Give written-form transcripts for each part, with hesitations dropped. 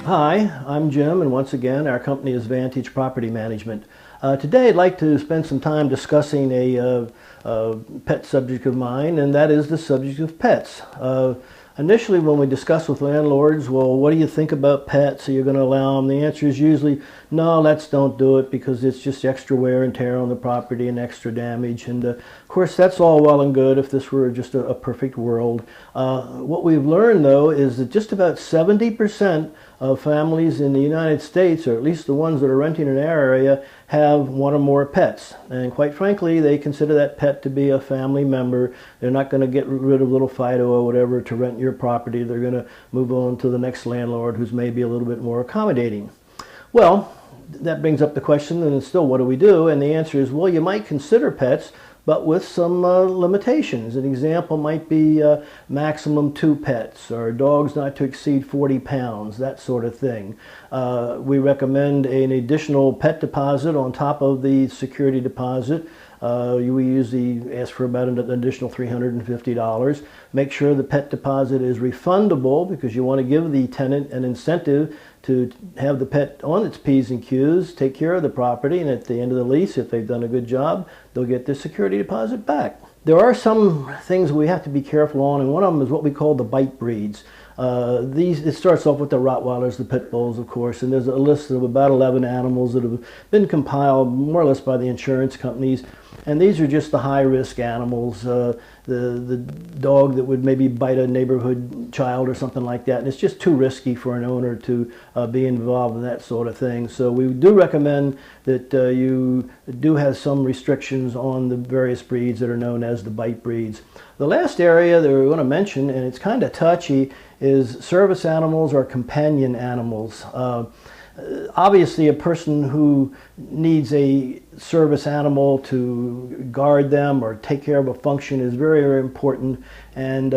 Hi, I'm Jim, and once again, our company is Vantage Property Management. Today, I'd like to spend some time discussing a pet subject of mine, and that is the subject of pets. Initially, when we discuss with landlords, well, what do you think about pets? Are you going to allow them? The answer is usually, no, don't do it because it's just extra wear and tear on the property and extra damage. And of course, that's all well and good if this were just a perfect world. What we've learned, though, is that just about 70% of families in the United States, or at least the ones that are renting in our area, have one or more pets. And quite frankly, they consider that pet to be a family member. They're not going to get rid of little Fido or whatever to rent your property. They're going to move on to the next landlord who's maybe a little bit more accommodating. Well, that brings up the question, and still, what do we do? And the answer is, well, you might consider pets, but with some limitations. An example might be maximum 2 pets, or dogs not to exceed 40 pounds, that sort of thing. We recommend an additional pet deposit on top of the security deposit. We usually ask for about an additional $350. Make sure the pet deposit is refundable because you want to give the tenant an incentive to have the pet on its P's and Q's, take care of the property, and at the end of the lease, if they've done a good job, they'll get their security deposit back. There are some things we have to be careful on, and one of them is what we call the bite breeds. It starts off with the Rottweilers, the Pit Bulls, of course, and there's a list of about 11 animals that have been compiled more or less by the insurance companies. And these are just the high-risk animals, the dog that would maybe bite a neighborhood child or something like that. And it's just too risky for an owner to be involved in that sort of thing. So we do recommend that you do have some restrictions on the various breeds that are known as the bite breeds. The last area that we're going to mention, and it's kind of touchy, is service animals or companion animals. Obviously, a person who needs a service animal to guard them or take care of a function is very, very important and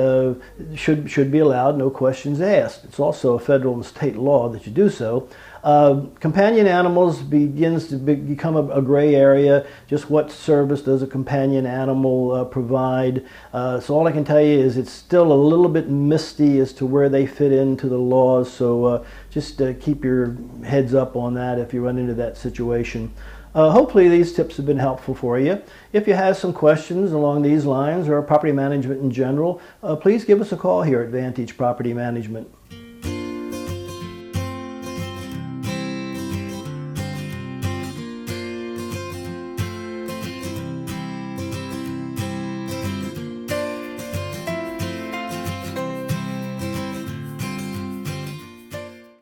should be allowed, no questions asked. It's also a federal and state law that you do so. Companion animals begins to become a gray area. Just what service does a companion animal provide? So all I can tell you is it's still a little bit misty as to where they fit into the laws. So just keep your heads up on that if you run into that situation. Hopefully these tips have been helpful for you. If you have some questions along these lines or property management in general, please give us a call here at Vantage Property Management.